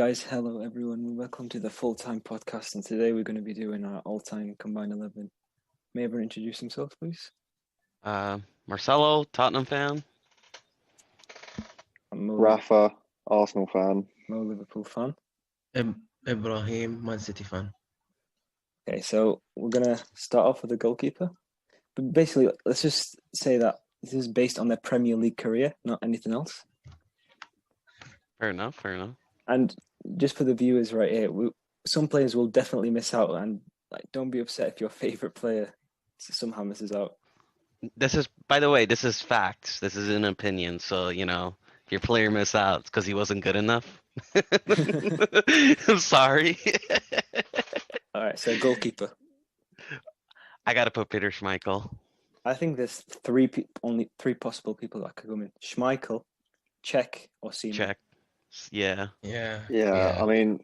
guys, hello everyone. Welcome to the full-time podcast, and today we're going to be doing our all-time combined 11. May everyone introduce himself, please? Marcelo, Tottenham fan. I'm Mo, Rafa, Arsenal fan. Mo Liverpool fan. Ibrahim, Man City fan. Okay, so we're going to start off with the goalkeeper. But basically, let's just say that this is based on their Premier League career, not anything else. Fair enough. And just for the viewers right here, some players will definitely miss out, and don't be upset if your favourite player somehow misses out. This is, by the way, this is facts. This is an opinion. So, if your player missed out, it's because he wasn't good enough. I'm sorry. All right, so goalkeeper. I got to put Peter Schmeichel. I think there's only three possible people that could come in: Schmeichel, Cech, or Seaman. Check. Yeah. I mean,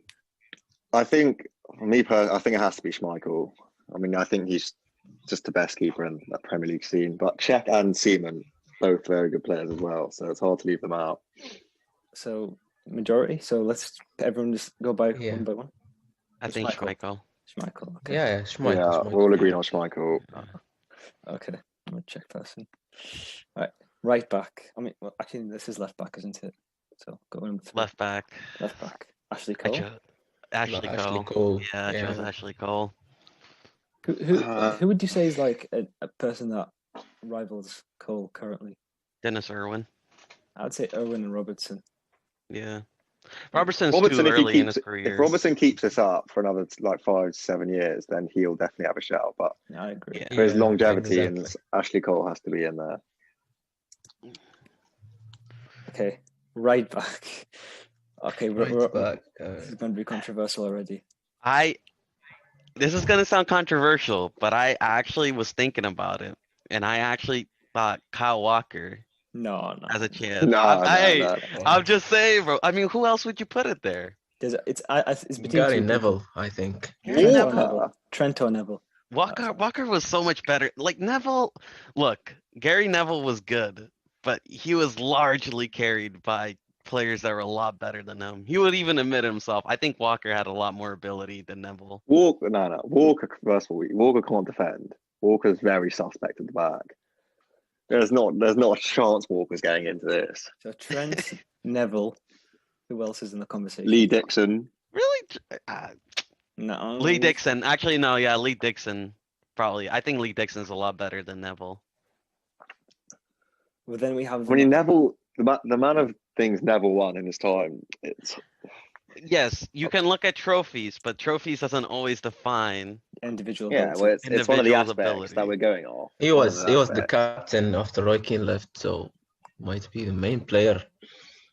I think for me personally, I think it has to be Schmeichel. I mean, I think he's just the best keeper in that Premier League scene. But Cech and Seaman, both very good players as well, so it's hard to leave them out. So majority. So let's everyone just go by one by one. I think Schmeichel. Schmeichel. Okay. Yeah, Schmeichel. Yeah, Schmeichel. we're all agreeing on Schmeichel. Okay. I'm a Czech person. Right back. I mean, well, actually, this is left back, isn't it? So go number 3. Left back. Left back. Ashley Cole. Ashley Ashley Cole. Cole. Yeah, I chose Ashley Cole. Who would you say is like a person that rivals Cole currently? Dennis Irwin. I would say Irwin and Robertson. Yeah. Robertson's Robertson, too if he early in keeps, his career. if Robertson keeps this up for another 5-7 years, then he'll definitely have a shout. But Yeah, I agree. Yeah. for his longevity, exactly. and Ashley Cole has to be in there. Okay. Right back. Okay, Right back. this is going to be controversial already. This is gonna sound controversial, but I actually was thinking about it, and I actually thought Kyle Walker No. as a chance. No. I'm just saying, bro. I mean, who else would you put it there? It's between Gary two Neville, I think. people. Trent or Neville. Walker was so much better. Like Neville, look, Gary Neville was good, but he was largely carried by players that were a lot better than him. He would even admit himself. I think Walker had a lot more ability than Neville. Walker, first of all, Walker can't defend. Walker's very suspect at the back. There's not a chance Walker's getting into this. So Trent, Neville. Who else is in the conversation? Lee Dixon. Really? No. Lee Dixon. Actually, no. Yeah, Lee Dixon. Probably. I think Lee Dixon's a lot better than Neville. Well, then we have. I mean, Neville, the amount of things Neville won in his time, it's Yes, you can look at trophies, but trophies doesn't always define. individual. yeah, ability. well, it's one of the Individual's aspects ability. that we're going off. He was One of the captain after Roy Keane left, so might be the main player.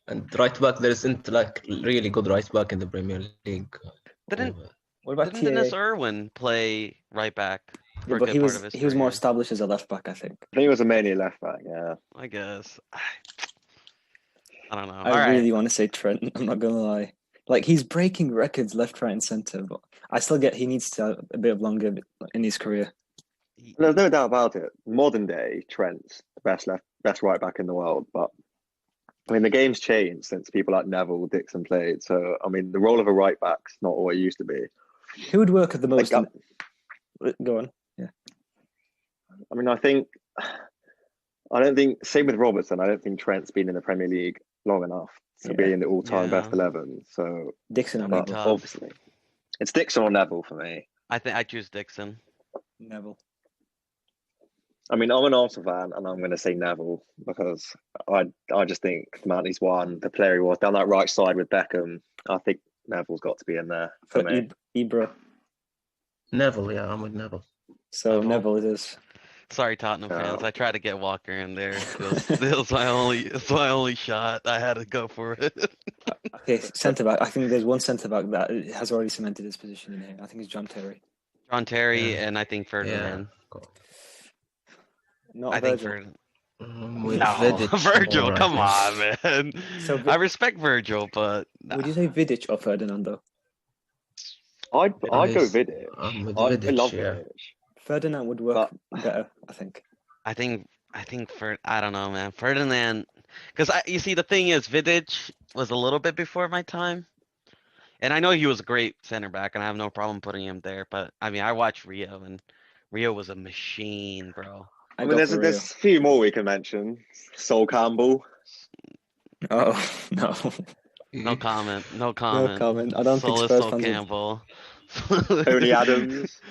And right back, there isn't like really good right back in the Premier League. Didn't What about Didn't Dennis TA? Irwin play right back for Yeah, a but good he part was of his he was more career? established as a left back, I think. I think it was a mainly left back. Yeah, I guess. I don't know. I All right. really want to say Trent. I'm not gonna lie. Like he's breaking records left, right, and centre, but I still get he needs to have a bit of longer in his career. there's no doubt about it. Modern day Trent's the best right back in the world, but I mean the game's changed since people like Neville, Dixon played. So I mean the role of a right back's not what it used to be. Who would work at the most? Like, Go on. I mean, I don't think, same with Robertson, I don't think Trent's been in the Premier League long enough to be in the all-time Yeah. best 11. So, Dixon or That'd Neville? be but tough. obviously, it's Dixon or Neville for me. I think I choose Dixon. Neville. I mean, I'm an Arsenal fan, and I'm going to say Neville because I just think the amount he's won, the player he was down that right side with Beckham, I think Neville's got to be in there for For me. Ibra. Neville, yeah, I'm with Neville. So Neville. Neville it is. Sorry, Tottenham No. fans. I tried to get Walker in there. It was my only shot. I had to go for it. Okay, centre back. I think there's one centre back that has already cemented his position in here. I think it's John Terry. John Terry Yeah. and I think Ferdinand. Not I think Virgil. With No, Vidic Virgil, more, I come think. on, man. So I respect Virgil, but Would you say Vidic or Ferdinando? I'd go Vidic. Vidic. I'm with I Vidic, love yeah. Vidic. Ferdinand would work better, I think. I think I don't know, man. Ferdinand, because you see, the thing is, Vidic was a little bit before my time, And I know he was a great center back, and I have no problem putting him there. But I mean, I watched Rio, and Rio was a machine, bro. I I mean, go for Rio. there's a few more we can mention. Sol Campbell. Oh no, No comment. No no comment. comment. I don't think Solis Spurs Sol fans would. Campbell. Tony Adams.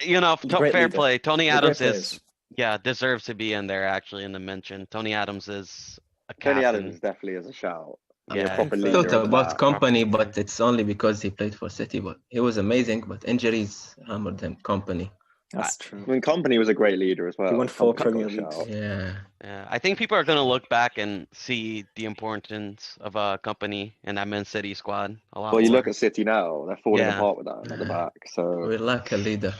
You know, Great fair leader. play. Tony They're great Adams is, yeah, deserves to be in there actually in the mention. Tony Adams is a Tony captain. Adams definitely is a shout. I mean, Yeah. a proper I think leader. Thought in the about back. company, Proper leader. but it's only because he played for City. But he was amazing, but injuries hammered him. Company. That's true. I mean, Company was a great leader as well. He won 4 Company Premier got a Leagues. shout. Yeah. Yeah, I think people are gonna look back and see the importance of a company in that Man City squad a lot Well, you more. look at City now; they're falling Yeah. apart with that at the Yeah. back. So We lack a leader.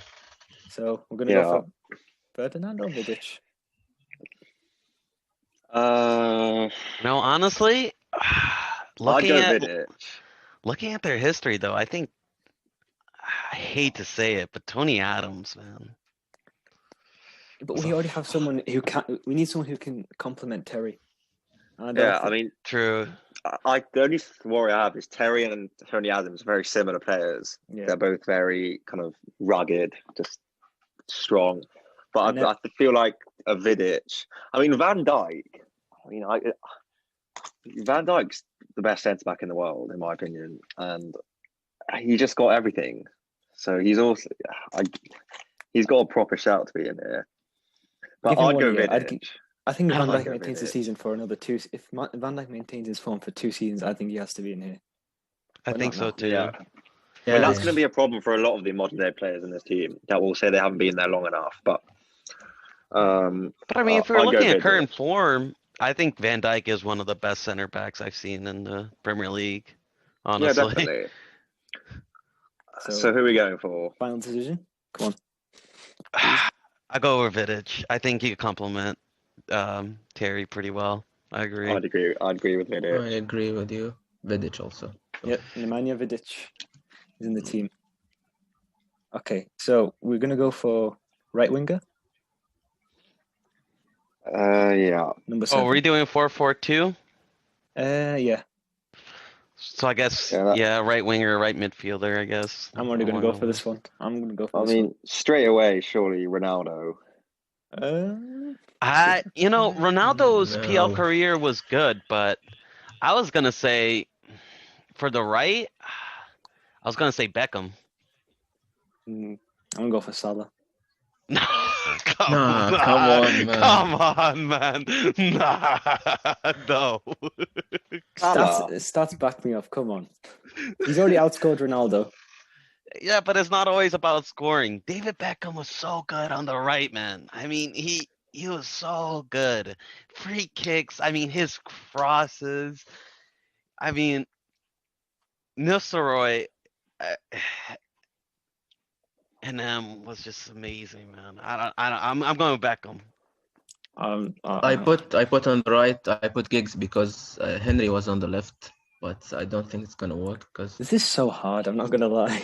So we're gonna Yeah. go for Ferdinand or Vidic. No, honestly, I'd looking go at Vidic. looking at their history though, I think I hate to say it, but Tony Adams, man. But we already have someone who can. We need someone who can complement Terry. And I don't Yeah, I think- mean, True. the only worry I have is Terry and Tony Adams are very similar players. yeah. They're both very kind of rugged, just strong. But And I feel like a Vidic. I mean, Van Dijk. I mean, Van Dijk's the best centre back in the world, in my opinion, and he just got everything. So he's also, he's got a proper shout to be in here. But Give him I'd one go year. Vidic. I think I Van like Dijk it, maintains the Vidic. season for another 2. If Van Dijk maintains his form for 2 seasons, I think he has to be in here. I But think not so now. too. Yeah. Yeah. I mean, that's going to be a problem for a lot of the modern day players in this team that will say they haven't been there long enough. But But I mean, if we're I'd go looking at Vidic. current form, I think Van Dijk is one of the best center backs I've seen in the Premier League. Honestly. Yeah, definitely. So, So who are we going for? final decision. Come on. I go over Vidic. I think he could complement Terry pretty well. I agree. I'd agree with Vidic. I agree with you. Vidic also. Yep, Nemanja Vidic is in the team. Okay, so we're gonna go for right winger, Yeah. number Oh, 7. are we doing 4-4-2? Yeah, So I guess Yeah, that- right winger, right midfielder. I guess. I'm already gonna go for this one. I'm gonna go for I this mean, straight away, surely Ronaldo. one. Ronaldo's PL No. career was good, but I was gonna say for the right, I was gonna say Beckham. I'm gonna go for Salah. No, come Nah, on, come on, man. Come on, man. Nah, no. Salah. Stats back me up. Come on, he's already outscored Ronaldo. Yeah, but it's not always about scoring. David Beckham was so good on the right, man. I mean, he was so good. Free kicks. I mean, his crosses. I mean, Nistelrooy and was just amazing, man. I'm going Beckham. I put on the right. I put Giggs because Henry was on the left, but I don't think it's gonna work because This is so hard. I'm not gonna lie,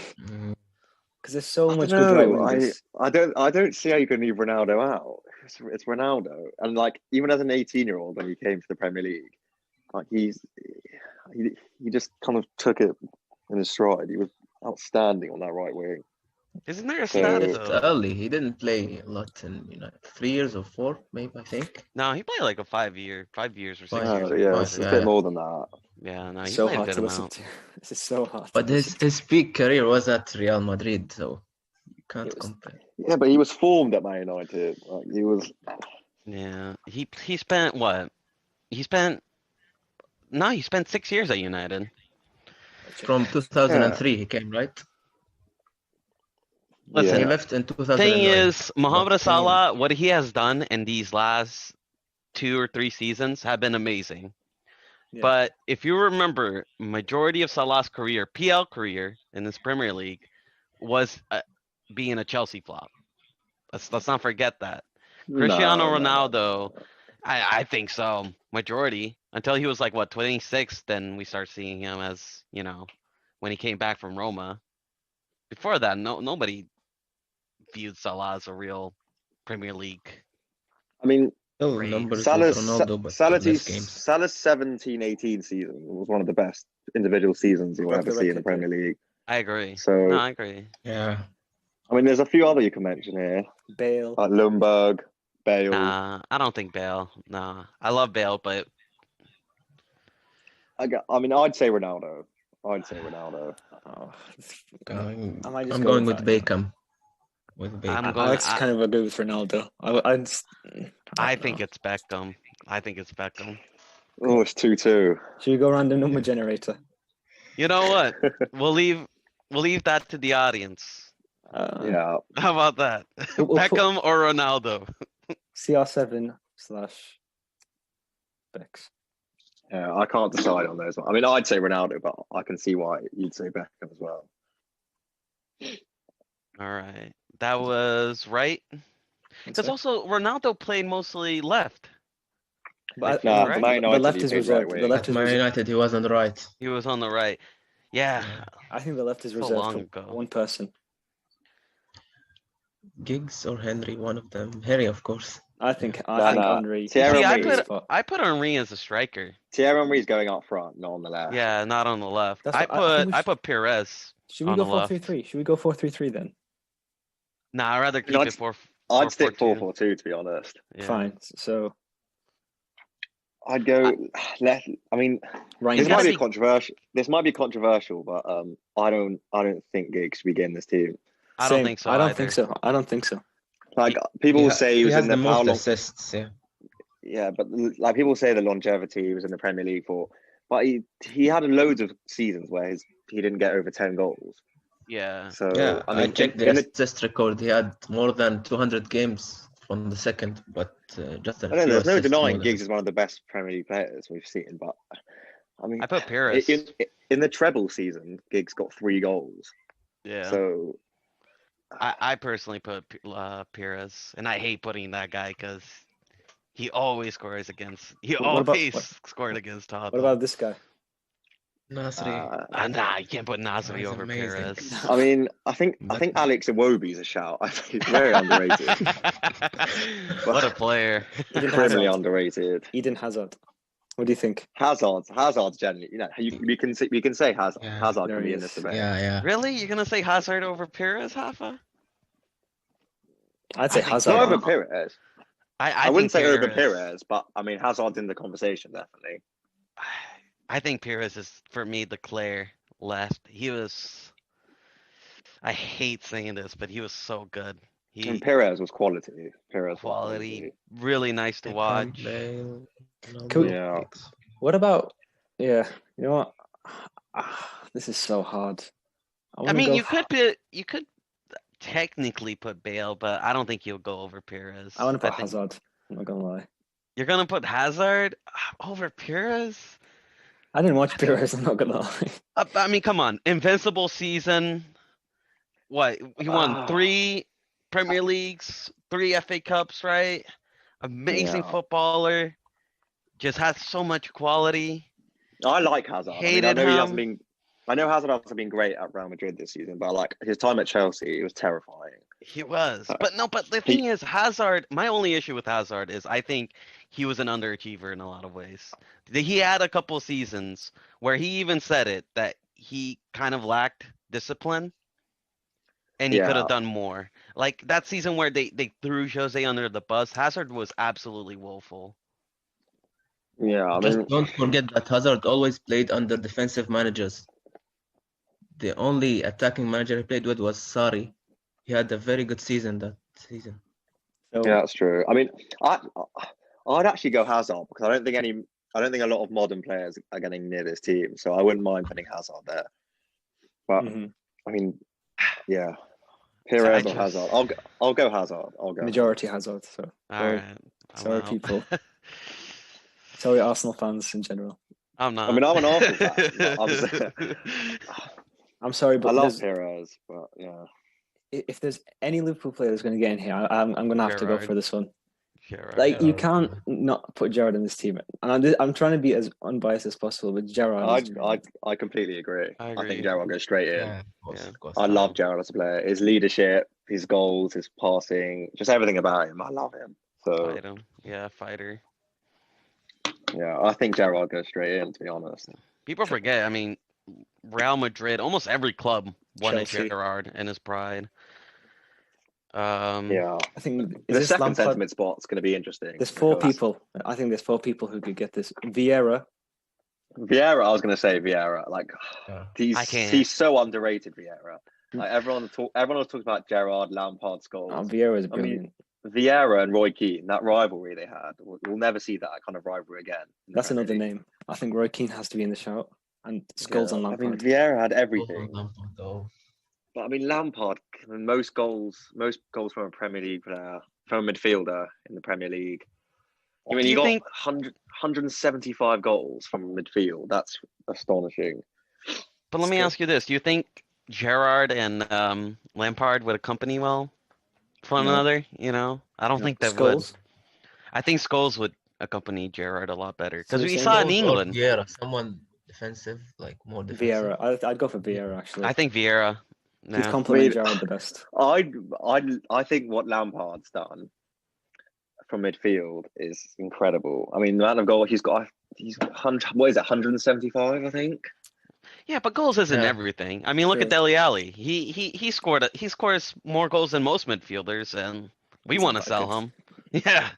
because there's so much good No, right wingers. I don't see how you can leave Ronaldo out. It's Ronaldo, and like even as an 18-year-old when he came to the Premier League, like he just kind of took it in his stride. He was outstanding on that right wing. Isn't there a So- stat it's though? early. He didn't play a lot in 3 years or 4, maybe I think. No, he played like a 5 years or 6 Five years. years, with Yeah, Five, it's a United. bit yeah. more than that. Yeah, no, he So played a hard good to listen amount. to. This is so hard. But to listen his peak career was at Real Madrid, so you can't It was- compare. Yeah, but he was formed at Man United. Like he was. Yeah, he spent what? He spent 6 years at United. to. From 2003 he came, right? Listen, He Yeah. left in 2009. Thing is, Mohamed But- Salah, what he has done in these last 2 or 3 seasons have been amazing. Yeah. But if you remember, majority of Salah's career, PL career in this Premier League, was being a Chelsea flop. Let's not forget that. Cristiano No, no, Ronaldo, no. I think so. Majority until he was like what 26, then we start seeing him as when he came back from Roma. Before that, nobody viewed Salah as a real Premier League. I mean, Still Crazy. numbers with Salah's Ronaldo, but less games. Salah's 17-18 season was one of the best individual seasons you'll Broke ever the see in the record, yeah. Premier League. I agree. No, So, I agree. Yeah. I mean, there's a few other you can mention here, Bale. like Lundberg, Bale. Nah, I don't think Bale. Nah, I love Bale, but I mean, I'd say Ronaldo. I'd say Ronaldo. Oh, I'm, I might just I'm go going with with that, yeah. Beckham. With Beckham. I'm I going. like to kind of agree with Ronaldo. I don't think know. it's Beckham. I think it's Beckham. Oh, it's 2-2. Should we go random number generator? You know what? We'll leave that to the audience. Yeah. How about that? We'll put- Beckham or Ronaldo? CR7 / Bex. Yeah, I can't decide on those. I mean, I'd say Ronaldo, but I can see why you'd say Beckham as well. All right, that was right. Because also Ronaldo played mostly left. But No, right? for Man the United, left he is played reserved. right The wing. left At is Man reserved. United, he was on the right. He was on the right. Yeah. I think the left is So reserved long for ago. one person. Giggs or Henry, one of them. Henry, of course. I think Nah. Henry. Thierry See, Henry. I put Henry as a striker. Thierry Henry's going up front, not on the left. Yeah, not on the left. That's I what I think we put Perez. Should we on go the left. 4-3-3? Should we go 4-3-3 then? Nah, I'd rather keep No, it 4. I'd stick 4-4-2. 4-4-2, to be honest. Yeah. Fine. So I'd go left. I mean, Ryan this gotta might be be- controversial. This might be controversial, but I don't think Giggs should be getting this team. I don't Same. think so. I don't either. think so. I don't think so. Like people say he was has in the the most how long? assists. Yeah. Yeah, but like people say the longevity he was in the Premier League for, but he had loads of seasons where he didn't get over 10 goals. Yeah. So Yeah, I mean, checked in the the, assist record. He had more than 200 games on the second, but just a I don't know. few There's no assists denying more than- Giggs is one of the best Premier League players we've seen, but I mean, I put Perez. in the treble season, Giggs got 3 goals. Yeah. So I personally put Perez, and I hate putting that guy because he always scores against. He What about- always what- scored against Tottenham. What about this guy? Nasri. Nah, you can't put Nasri He's over amazing. Perez. I mean, I think But- Alex Iwobi's a shout. I think he's very underrated. What a player! Eden Criminally Hazard. underrated. Eden Hazard. What do you think? Hazard's generally, you can say Hazard. Yeah, Hazard there can he be in is. this debate. Yeah. Really, you're gonna say Hazard over Perez, Hafa? I'd say I think Hazard. Not so. over Perez. I I wouldn't think say over Perez, but I mean Hazard's in the conversation definitely. I think Perez is for me the Claire left. He was. I hate saying this, but he was so good. And He Perez was quality. Perez was quality, really nice to watch. Cool. Yeah. What about? Yeah. You know what? This is so hard. I wanna mean, go you could technically put Bale, but I don't think you'll go over Perez. I want to put think Hazard. I'm not gonna lie. You're gonna put Hazard over Perez? I didn't watch Perez. I'm not gonna lie. I mean, come on, invincible season. What he won 3 Premier Leagues, 3 FA Cups, right? Amazing Yeah. footballer. Just has so much quality. I like Hazard. I Hated know he him. hasn't been. I know Hazard hasn't been great at Real Madrid this season, but like his time at Chelsea, it was terrifying. He was, but no. But the thing is, Hazard. My only issue with Hazard is I think he was an underachiever in a lot of ways. He had a couple seasons where he even said it that he kind of lacked discipline, and he could Yeah. have done more. Like that season where they threw Jose under the bus. Hazard was absolutely woeful. Yeah, I Just mean, don't forget that Hazard always played under defensive managers. The only attacking manager he played with was Sarri. He had a very good season that season. So, yeah, that's true. I mean, I'd actually go Hazard because I don't think a lot of modern players are getting near this team, so I wouldn't mind putting Hazard there. But mhm. I mean, yeah, So I Perez or just- Hazard. I'll go Hazard. I'll go. Majority Hazard. So All sorry. right. Sorry, Well, people. Sorry, Arsenal fans in general. I'm not. I mean, I'm an Arsenal fan. But I'm sorry, I but love there's- Perez, but yeah. if there's any Liverpool player that's going to get in here, I'm going to have to go Gerrard. for this one. Gerrard. Like you Gerrard, can't not put Gerrard in this team, and I'm trying to be as unbiased as possible. But Gerrard, is I completely agree. I I agree. think Gerrard goes straight in. Yeah, Yeah. of course. I love Gerrard as a player. His leadership, his goals, his passing, just everything about him. I love him. So Fight him. Yeah, fighter. yeah, I think Gerrard goes straight in. To be honest, People forget. I mean, Real Madrid. Almost every club wanted Chelsea. Gerrard in his pride. yeah. I think is The this second Lampard? sentiment spot's going to be interesting. There's four because people. I think there's four people who could get this. Vieira. Vieira, I was going to say Vieira. Like Yeah. I can't. he's so underrated. Vieira. Like everyone was talking about Gerrard, Lampard's goals. Vieira is I mean, brilliant. Vieira and Roy Keane, that rivalry they had, we'll never see that kind of rivalry again. in the That's Premier another League. name. I think Roy Keane has to be in the shout. And Scholes Yeah, and I mean, Lampard. Vieira had Goals everything. on Lampard, though. But I mean, Lampard, most goals from a Premier League player, from a midfielder in the Premier League. I mean, Do you you got think- 175 goals from midfield. That's astonishing. But let me Still- ask you this: do you think Gerrard and Lampard would accompany well for one No. another? You know, I don't No, think they Scholes. would. I think Scholes would accompany Gerrard a lot better So because you're we saying saw in Goals or England. Vieira, someone defensive, like more defensive. Vieira. I'd go for Vieira, actually. I think Vieira. He'd Yeah. complement I mean- Gerrard the best. I think what Lampard's done from midfield is incredible. I mean, the amount of goal he's 175, I think. Yeah, but goals isn't Yeah. everything. I mean, look True. at Dele Alli. He scores more goals than most midfielders, and we He's a want to sell bucket. him. Yeah,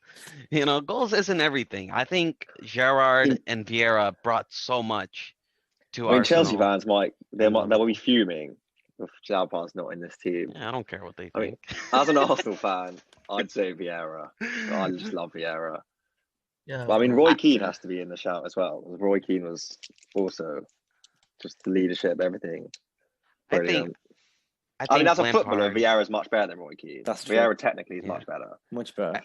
you know, goals isn't everything. I think Gerrard and Vieira brought so much to I mean, Arsenal. Chelsea fans they'll be fuming if Lampard's not in this team. Yeah, I don't care what they I mean, think. As an Arsenal fan, I'd say Vieira. I just love Vieira. Yeah. But I mean, Roy Keane has to be in the shout as well. Roy Keane was also just the leadership, everything. I Brilliant. think. I mean, as a Lampard- footballer, Vieira's much better than Roy Keane. That's true. Vieira technically is Yeah. much better. Much better.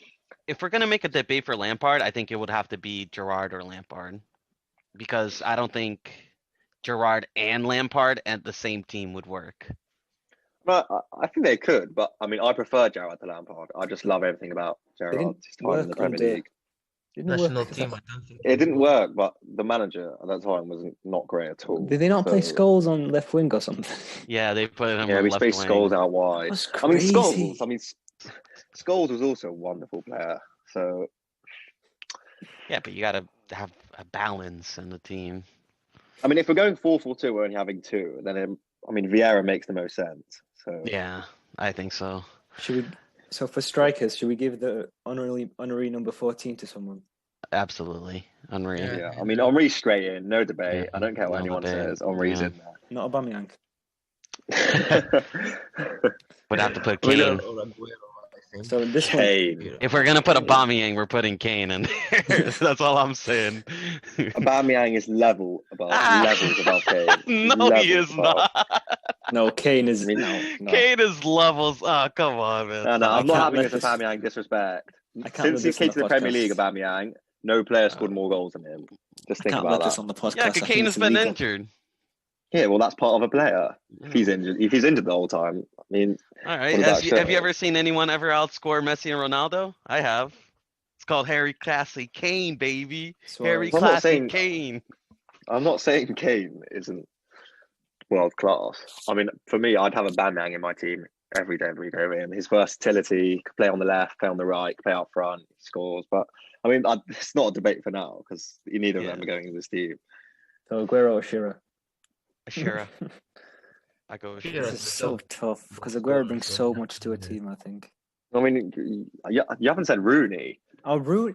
If we're gonna make a debate for Lampard, I think it would have to be Gerrard or Lampard, because I don't think Gerrard and Lampard at the same team would work. But I think they could. But I mean, I prefer Gerrard to Lampard. I just love everything about Gerrard. didn't His time in the work Premier under- League. Didn't national work. team, I don't think. It didn't work, but the manager at that time was not great at all. Did they not play So- Scholes on left wing or something? Yeah, they put him Yeah, on we left spaced wing. Scholes out wide. That's I mean, crazy. Scholes. I mean, Scholes was also a wonderful player. So Yeah, but you gotta have a balance in the team. I mean, if we're going 4-4-2, we're only having two. Then I mean, Vieira makes the most sense. So Yeah, I think so. Should we? So for strikers, should we give the honorary number 14 to someone? Absolutely. Unreal. Yeah. yeah, I mean, Henri's straight in, no debate. Yeah, I don't care what no anyone debate. says. Henri's Yeah. in Not Aubameyang. there. Would have to put I mean, Kane. Or Aguero, I think. So this one, Kane. If we're gonna put a Aubameyang, we're putting Kane in there. That's all I'm saying. Aubameyang is levels above Kane. No, he Levels is above. not. no, Kane is I mean, no. Kane is levels. Oh, come on, man. No, I I'm not can't having let this this- Aubameyang disrespect. I can't Since let he this on came to the Premier podcast. League, Aubameyang, no player scored more goals than him. Just I think can't about let this that. on the podcast. Yeah, I because think Kane it's has been illegal. injured. Yeah, well, that's part of a player. If he's injured the whole time. I mean, All right. What does that Have you show? ever seen anyone ever outscore Messi and Ronaldo? I have. It's called Harry Classy Kane, baby. Harry Suarez. I'm not Classy saying- Kane. I'm not saying Kane isn't world class. I mean, for me, I'd have a Aubameyang in my team every day over him. His versatility, could play on the left, play on the right, play up front, he scores. But I mean, it's not a debate for now because neither of them Yeah. are going into this team. So Aguero or Shearer? Shira. I go with Shearer. Shira. This is so tough because Aguero brings so much to a team. I think. I mean, you haven't said Rooney. Oh, Rooney.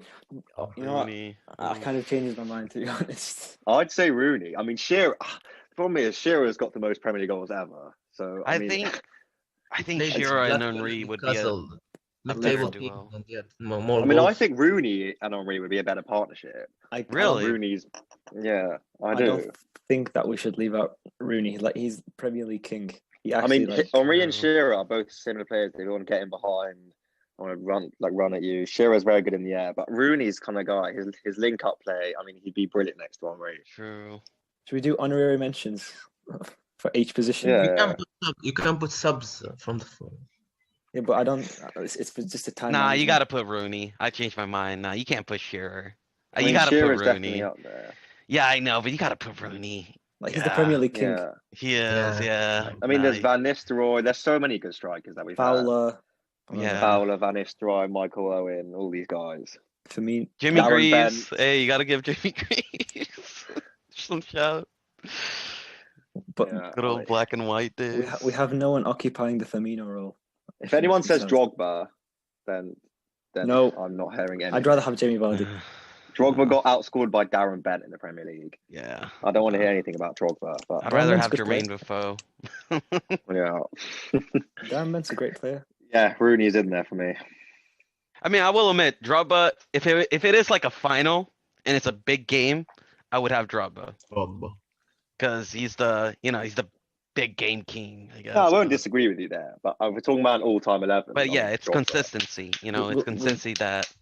Oh, You know what? Rooney. I kind of changed my mind to be honest. I'd say Rooney. I mean, Shearer. The problem is Shearer's got the most Premier League goals ever. So I mean, think Played Shira and Blackburn, Henry would be a Newcastle, a mid-table better team, duo. and yet more I mean, I goals. think Rooney and Henry would be a better partnership. I Really? Rooney's, yeah, I I do. don't think that we should leave out Rooney. Like he's Premier League king. He I actually, mean, like, Henry and True. Shearer are both similar players. They want to get in behind, want to run at you. Shearer's very good in the air, but Rooney's kind of guy. His link up play. I mean, he'd be brilliant next to Henry. True. should we do honorary mentions for each position? Yeah. You can put subs from the phone. Yeah, but I don't. It's just a time. Nah, you management. gotta put Rooney. I changed my mind. Nah, you can't put Shearer. I You mean, gotta Shearer's put definitely Rooney. up there. Yeah, I know, but you gotta put Rooney. Like he's the Yeah, Premier League king. Yeah. He is, yeah. I mean, there's Nah, Van Nistelrooy. There's so many good strikers that we've had. Fowler. Yeah. Fowler, Van Nistelrooy, Michael Owen, all these guys. For me, Jimmy Darren Greaves. Bent. Hey, you gotta give Jimmy Greaves some shout. but Yeah, Good old black and white days. we have no one occupying the Firmino role. if anyone says Sad. Drogba, then No. I'm not hearing anything. I'd rather have Jamie Vardy. Drogba got outscored by Darren Bent in the Premier League. Yeah. I don't want to hear anything about Drogba, but I'd rather Darren have Bent's a good Jermaine Defoe. yeah, Darren Bent's a great player. yeah, Rooney's in there for me. I mean, I will admit, Drogba. If it is like a final and it's a big game, I would have Drogba because he's the big game king. I guess. No, I won't disagree with you there, but we're talking about all-time 11. But yeah, it's Drogba. consistency. It's consistency that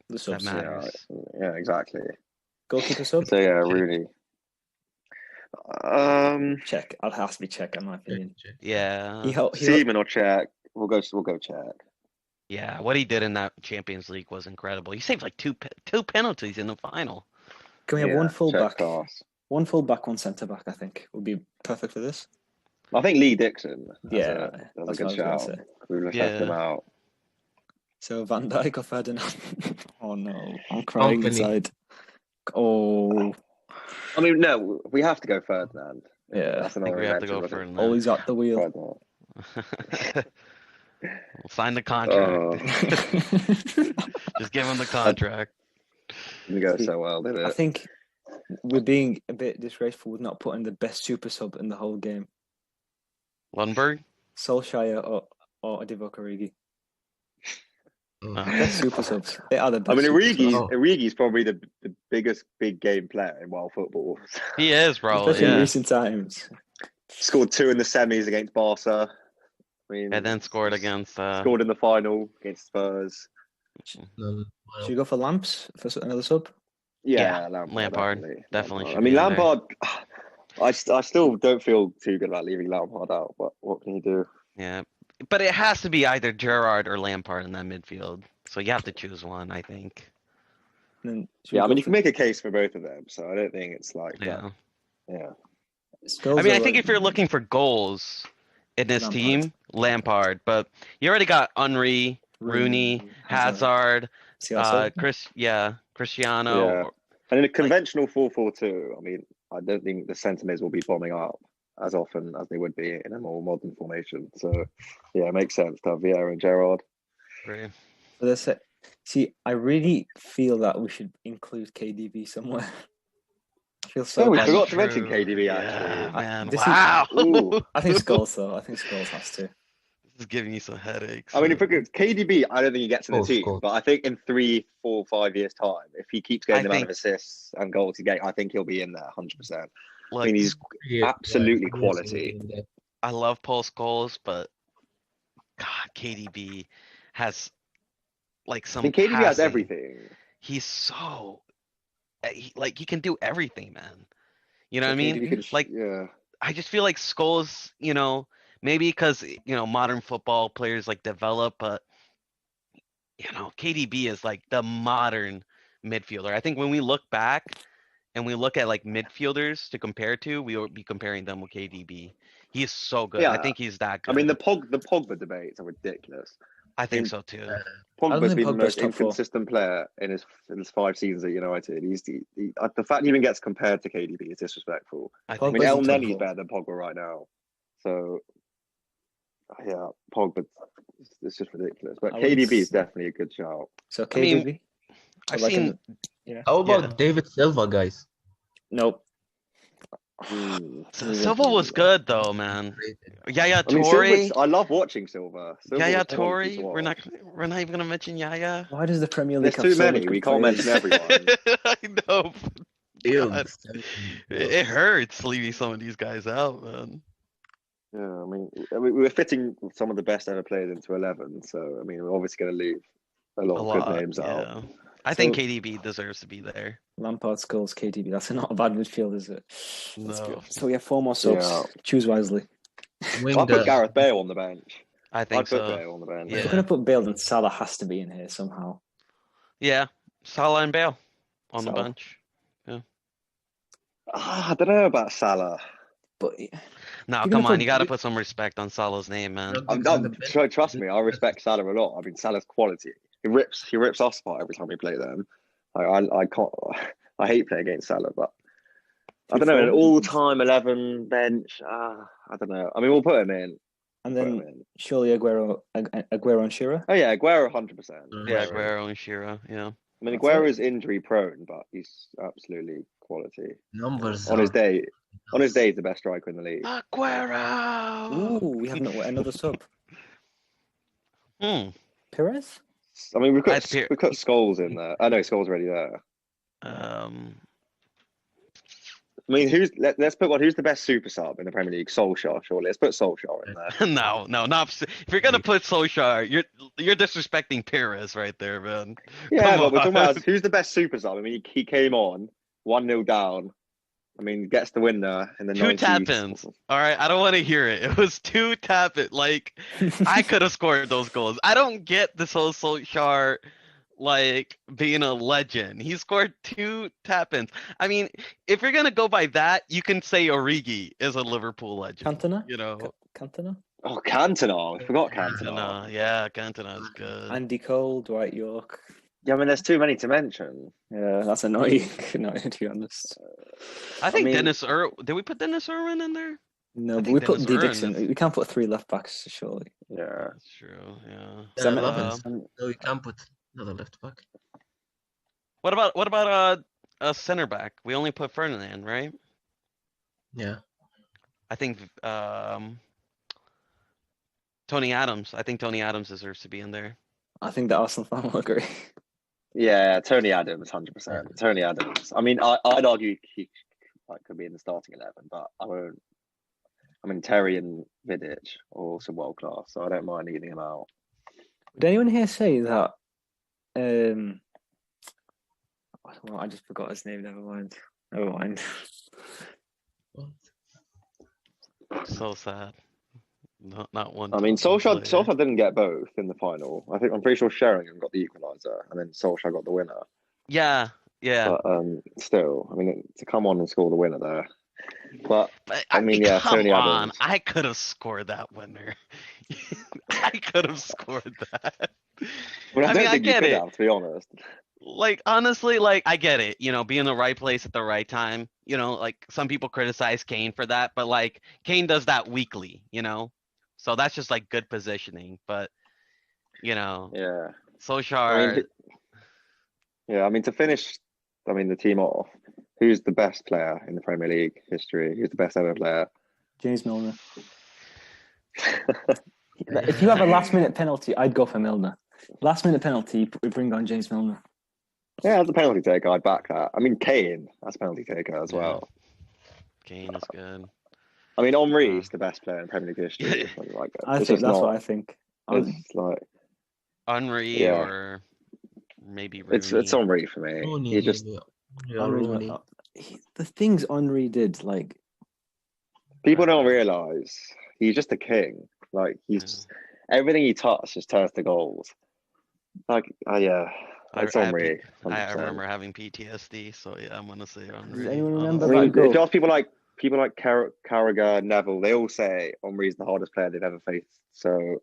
The subs. Yeah, matters. yeah, exactly. Goalkeeper sub? So yeah, Rooney. Check. I'll have to be check in my opinion. Yeah. He Seaman or Czech. We'll go Czech. Yeah, what he did in that Champions League was incredible. He saved like two penalties in the final. Can we have Yeah, one Czech full-back? class. One full-back, one centre-back, I think, would be perfect for this. I think Lee Dixon. Yeah, that's that's a what I good was gonna shout. say. We would have left him Yeah. out. So Van Dijk or Ferdinand? Oh no, I'm crying Company. inside. Oh, I mean, no, we have to go Ferdinand. yeah. That's I think we another have to go mention, for wasn't Always at the wheel. Ferdinand. We'll sign the contract. Just give him the contract. Didn't go so well, did I it? think we're being a bit disgraceful with not putting the best super sub in the whole game. Lundberg? Solskjaer or Divock Origi. Uh, Best super subs. They are the I best. mean, super subs. Origi's probably the biggest big game player in world football. He is, bro. Especially in Yeah. recent times. Scored 2 in the semis against Barca. I mean, And then scored against. scored in the final against Spurs. Should we go for Lamps for another sub? Yeah, Lampard. Lampard. Definitely should I mean, be in there. Lampard. I still don't feel too good about leaving Lampard out, but what can you do? Yeah. But it has to be either Gerrard or Lampard in that midfield. So you have to choose one, I think. And then should we Yeah, I go mean, you for can make a case for both of them, so I don't think it's like Yeah. that. Yeah. Scholes I mean, or I think if you're looking for goals in this Lampard. team, Lampard. But you already got Henry, Rooney, Hazard, Cristiano. Yeah. And in a conventional 4-4-2, I mean, I don't think the centre mids will be bombing up as often as they would be in a more modern formation. So, yeah, it makes sense to have Vieira and Gerrard. Great. For this, see, I really feel that we should include KDB somewhere. I feel so Oh, we bad. forgot to mention True. KDB, Yeah, actually. man. This is- Wow. Ooh. I think Scholes though. I think Scholes has to. This is giving you some headaches. I mean, if we could, KDB, I don't think he gets in the Goals, team, goals. but I think in 3, 4, 5 years' time, if he keeps getting I the amount think- of assists and goals he gets, I think he'll be in there 100%. I Look, mean, he's absolutely quality. I love Paul Scholes, but God, KDB has like I some. mean, KDB has passing. everything. He's so he can do everything, man. You know what I KDB mean? could- Like yeah. I just feel like Scholes, maybe because modern football players like develop, but KDB is like the modern midfielder. I think when we look back and we look at like midfielders to compare to, we will be comparing them with KDB. He is so good. I Yeah. think he's that good. I mean, the Pogba debates are ridiculous. I think in- so too. Pogba's think been the Pogba's most top four. inconsistent player in his 5 seasons at United. The fact he even gets compared to KDB is disrespectful. I I think mean, Pogba's El in top Nenny's four. better than Pogba right now. So, yeah, Pogba, it's just ridiculous. But I wouldn't KDB is say- definitely a good shout. So I mean, KDB. I've like seen. How about Yeah. David Silva, guys? Nope. Silva was good though, man. Yaya I mean, Toure. I love watching Silva. Silva Yaya was quality to Toure. watch. We're not even gonna mention Yaya. Why does the Premier There's League have too so many. much We good can't players? mention everyone. I know. God. Dude, It hurts leaving some of these guys out, man. Yeah, I mean, we're fitting some of the best ever players into 11. So, I mean, we're obviously going to leave a lot A of lot. good names out. Yeah. I think So- KDB deserves to be there. Lampard, Scholes, KDB. That's not a bad midfield, is it? That's No. good. So we have 4 more subs. Yeah. Choose wisely. wing I put the- Gareth Bale on the bench. I I think put so. Bale on the bench. If Yeah. we're gonna put Bale, then Salah has to be in here somehow. Yeah. Salah and Bale on the Salah. bench. I don't know about Salah. But No, You're come gonna on, you put- gotta put some respect on Salah's name, man. Trust me, I respect Salah a lot. I mean, Salah's quality. He rips us apart every time we play them. I can't. I hate playing against Salah, but I don't know. An all-time 11 bench. I don't know. I mean, we'll put him in. And Put him then in. surely Aguero and Shearer. Oh yeah, Aguero 100%. Yeah, Aguero and Shira, yeah. I mean, That's Aguero's injury prone, but he's absolutely quality. Numbers On his are- day, he's the best striker in the league. Aguero! Ooh, we have another sub. Perez. I mean, we've got That's Pier- Scholes in there. I know Scholes already there. Um, I mean, let's put one. Who's the best super sub in the Premier League? Solskjaer, surely. Let's put Solskjaer in there. no, not if you're gonna put Solskjaer, you're disrespecting Perez right there, man. Yeah, Come but we're talking on. about who's the best super sub. I mean, he came on 1-0 down. I mean, gets the winner in the 2 90s. tap-ins. All right, I don't want to hear it. It was 2 tap-ins. Like I could have scored those goals. I don't get this whole Solskjaer like being a legend. He scored 2 tap-ins. I mean, if you're gonna go by that, you can say Origi is a Liverpool legend. Cantona. You know, Cantona. Oh, Cantona. I forgot Cantona. Cantona. Yeah, Cantona is good. Andy Cole, Dwight York. Yeah, I mean, there's too many to mention. Yeah, that's annoying. No, to be honest. I think mean- Dennis Did we put Dennis Irwin in there? No, I but think we put Dennis D Irwin Dixon. is- We can't put 3 left backs, surely. Yeah. That's true. Yeah. Yeah, Sam- 11. No, you can't put another left back. What about a center back? We only put Ferdinand, right? Yeah. I think Tony Adams. I think Tony Adams deserves to be in there. I think the Arsenal fan will agree. Yeah, Tony Adams, 100%. Tony Adams. I mean, I'd argue he could be in the starting 11, but I won't. I mean, Terry and Vidic are also world class, so I don't mind leaving him out. Did anyone here say that? Well, I just forgot his name. Never mind. What? So sad. Not one. I mean, top player. Solskjaer didn't get both in the final. I'm pretty sure Sheringham got the equaliser, and then Solskjaer got the winner. Yeah, yeah. But still, I mean, to come on and score the winner there. But But, I mean, yeah, come Tony on. Adams. I could have scored that winner. I could have scored that. well, I I don't mean, I think you get could it. have, to be honest. Like, honestly, like, I get it. You know, be in the right place at the right time. You know, like, some people criticize Kane for that, but, like, Kane does that weekly, you know? So that's just, like, good positioning. But, you know, Yeah. Solskjaer. I mean, to finish, the team off, who's the best player in the Premier League history? Who's the best ever player? James Milner. If you have a last-minute penalty, I'd go for Milner. Last-minute penalty, we bring on James Milner. Yeah, as a penalty taker, I'd back that. I mean, Kane, that's a penalty taker as Yeah. well. Kane is good. I mean, Henry's the best player in Premier League history. Like, I it's think just that's not- what I think. It's like Henry Yeah. or maybe Rooney. it's Henry for me. Rooney, He just yeah, Henry's Rooney. not- the things Henry did, like people don't realize he's just a king. Like he's everything he touches just turns to gold. Like, yeah, it's I Henry. I remember having PTSD, so yeah, I'm gonna say Henry. anyone I remember mean, that goal? if you ask people like Carragher, Neville, they all say Henry's the hardest player they've ever faced. So,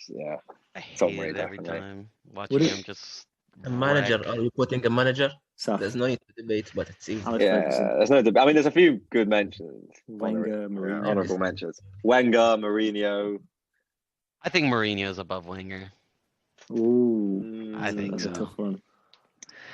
yeah, I Henry, hate it every definitely. time watching Would it- him just. A manager, wreck. are you putting a manager? Saf, There's no need to debate, but it's easy. Alex yeah. Ferguson, There's no debate. I mean, there's a few good mentions. Wenger, Mourinho. Honorable mentions. Wenger, Mourinho. I think Mourinho is above Wenger. Ooh, I think that's so. a tough one.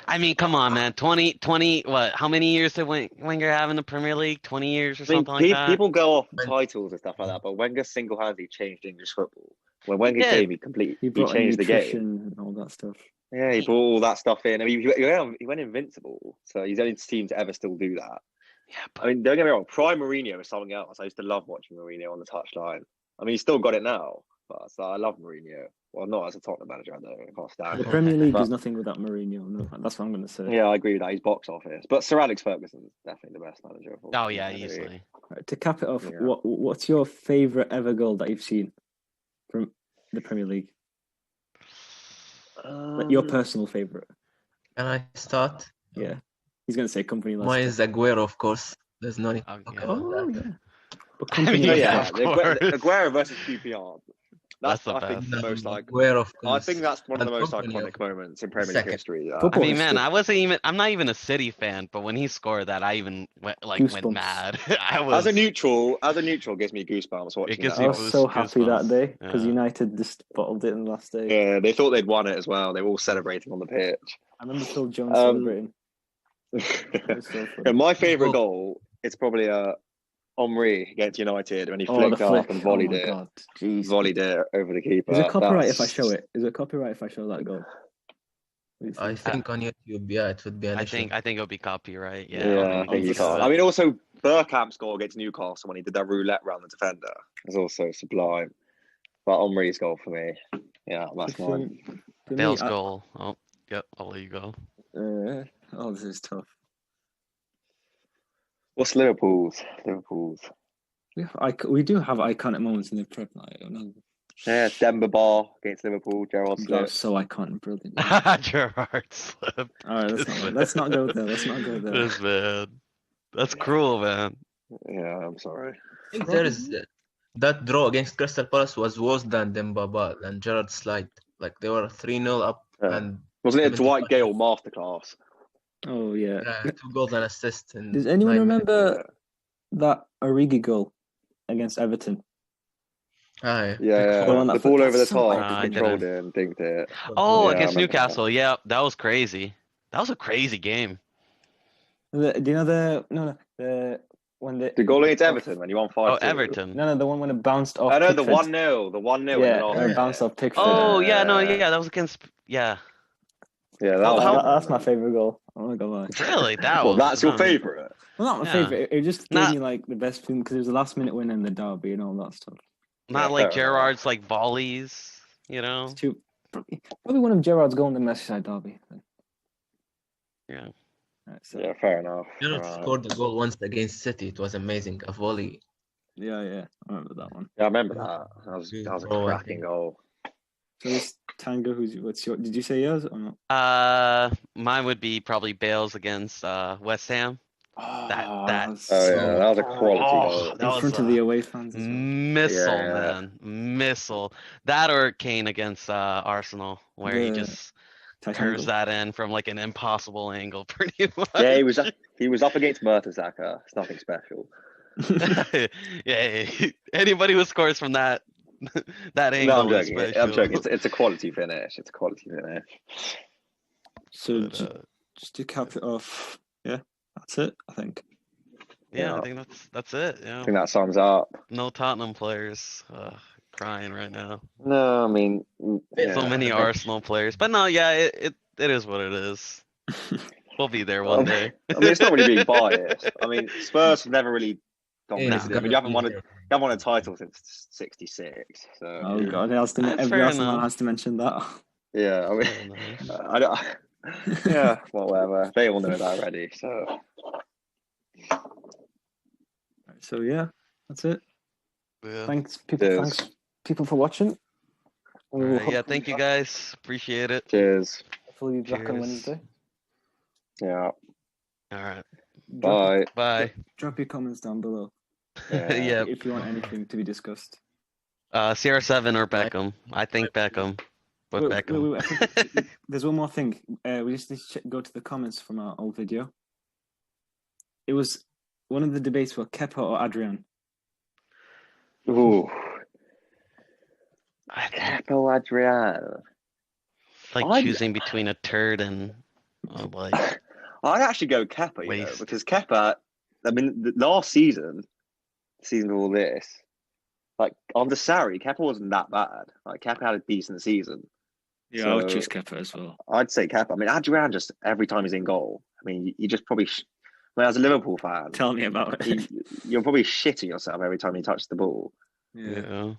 I mean, come on, man. 20, what? How many years did Wenger have in the Premier League? 20 years or I mean, something like that? people go off titles and stuff like that, but Wenger single-handedly changed English football. When Wenger did. came, He he brought in changed the game. nutrition and all that stuff. Yeah, he brought all that stuff in. I mean, he went invincible, so he's the only team to ever still do that. Yeah, I but mean, don't get me wrong, prime Mourinho is something else. I used to love watching Mourinho on the touchline. I mean, he's still got it now, but so I love Mourinho. Well, not as a Tottenham manager, I don't. I can't stand The him. Premier League But- is nothing without Mourinho. No, that's what I'm going to say. Yeah, I agree with that. He's box office. But Sir Alex Ferguson is definitely the best manager of all oh time, yeah, I believe. easily. Right, to cap it off, Yeah. what's your favourite ever goal that you've seen from the Premier League? Like your personal favourite? Can I start? Yeah. He's going to say company last. Mine is Aguero, of course. There's no need to Oh, talk yeah. about Oh, that. yeah. But I company, mean, No, yeah, yeah, of the course. Aguero versus QPR. That's That's, the I think, best. the most like. Aware of I course. think that's one of the And most company iconic of moments in Premier League second. history. That. I Football mean, man, history. I'm not even a City fan, but when he scored that, I even went Goosebumps. mad. I As a was, neutral, gives me goosebumps watching gives that. me I was so boost- happy that goosebumps. day because Yeah. United just bottled it in the last day. Yeah, they thought they'd won it as well. They were all celebrating on the pitch. I remember Phil Jones Um, celebrating. It was so funny. And my favourite Goal. goal, it's probably Omri against United when he Oh, flicked the up flick! and Oh volleyed my it, god, jeez. volleyed it over the keeper. Is it copyright if I That's- show it? Is it copyright if I show that goal? What do you I think on YouTube, yeah, it would be an I issue. think it'll be copyright. Yeah, Yeah, I think you on can't. the- I mean, also Burkamp's goal against Newcastle when he did that roulette round the defender was also sublime. But Omri's goal for me, yeah, that's mine. For me, Bale's goal. Oh, yep, I'll let you go. oh, this is tough. What's Liverpool's? We do have iconic moments in the Prem. I don't know. Yeah, Denver Bar against Liverpool, Gerrard That Slip. was so iconic, brilliant. Gerard slipped. All right, let's not go there. Let's not go there. This man. That's cruel, man. Yeah, I'm sorry. I think there is that draw against Crystal Palace was worse than Dembaba and Gerard slide. Like they were 3-0 up Yeah. and Wasn't it a Dwight 75. Gale masterclass? Oh yeah. 2 goals and assists. In Does anyone 9 minutes. remember that Origi goal against Everton? Ah, yeah. Yeah, The one the that- ball over the that's so top, iconic. controlled it and dinked it. Oh, Yeah, I against remember Newcastle. Yeah, that was crazy. That was a crazy game. Do you know the when the The goal against Everton when you won 5-2. Oh, Everton. No, the one when it bounced off. I know the Pickford's- 1-0, the 1-0. Yeah, when it they bounced off Pickford. Oh, yeah, no, yeah, that was against. Yeah. Yeah, that How- was how- That's my favorite goal. I'm not gonna lie. Really? That Well, was. that's your huh. favourite. Well, not my Yeah. favorite. It just gave Not- me like the best feeling because it was the last minute win in the derby and all that stuff. Not Yeah, like fair enough. Gerard's like volleys, you know? It's probably one of Gerard's goal in the Merseyside derby. Yeah. Right, so, Yeah, fair enough. Gerrard Alright. scored the goal once against City. It was amazing. A volley. yeah, I remember that one. Yeah, I remember that. That was a Oh, I cracking think- goal. So this Tango, what's your? Did you say yours or not? Mine would be probably Bales against West Ham. That- was Oh, so- yeah, that was a quality Oh, goal. that in was front of a the away fans. As well. Missile, Yeah. man. Missile. That or Kane against Arsenal, where he The just Tight curves angle. that in from like an impossible angle, pretty much. Yeah, he was up against Mertesacker. It's nothing special. Yeah, anybody who scores from that that No, angle I'm is joking. special. I'm joking. It's a quality finish. It's a quality finish. So But, just to cap it off, yeah, that's it. I think. yeah, I Yeah. think that's it. I Yeah, think that sums up. no Tottenham players. Crying right now. No, I mean, So yeah. many Arsenal players, but no, yeah, it is what it is. We'll be there one day. I mean, it's not really being biased. I mean, Spurs have never really dominated. No. I mean, you haven't won a title since '66. So Oh god, That's every fair Arsenal enough. has to mention that. yeah, I Fair mean, enough. I don't. Yeah, well, whatever. They all know that already. So So yeah, that's it. Yeah. Thanks people. Cheers. Thanks people for watching. All right, yeah, thank you guys. Appreciate it. cheers. Hopefully be back on Cheers. Wednesday. Yeah. All right. Bye. Bye. Drop your comments down below Yeah. if you want anything to be discussed. CR7 or Beckham. I think Beckham. But Wait, Beckham. wait, I think there's one more thing. We just need to go to the comments from our old video. It was one of the debates were Kepa or Adrian. Ooh. I think Capo Adrian. like I'd- choosing between a turd and like I'd actually go Kepa, you know, Waste. because Kepa, I mean, the last season of all this, like under Sarri, Kepa wasn't that bad. Like Kepa had a decent season. Yeah, So- I would choose Kepa as well. I'd say Kepa. I mean, Adrian just every time he's in goal. I mean, you just probably. I mean, as a Liverpool fan, Tell me about it. you're probably shitting yourself every time you touch the ball. yeah.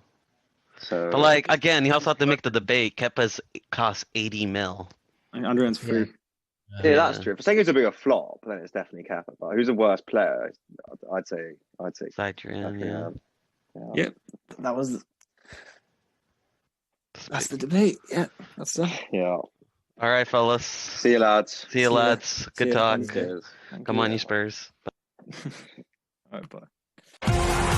So, But like again, you also have to make the debate. Kepa's cost 80 mil. And Adrian's free. yeah, that's yeah. true. If Sengo's a bit of a flop, then it's definitely Kepa. But who's the worst player? I'd say. It's Adrian, yeah. Yeah. Yeah. That was. That's the debate. Yeah, that's that. Yeah. All right, fellas. See you, lads. See you, ya. lads. See Good ya. talk. Thanks. Cheers. Thank Come you. on, you Spurs. All right, bye.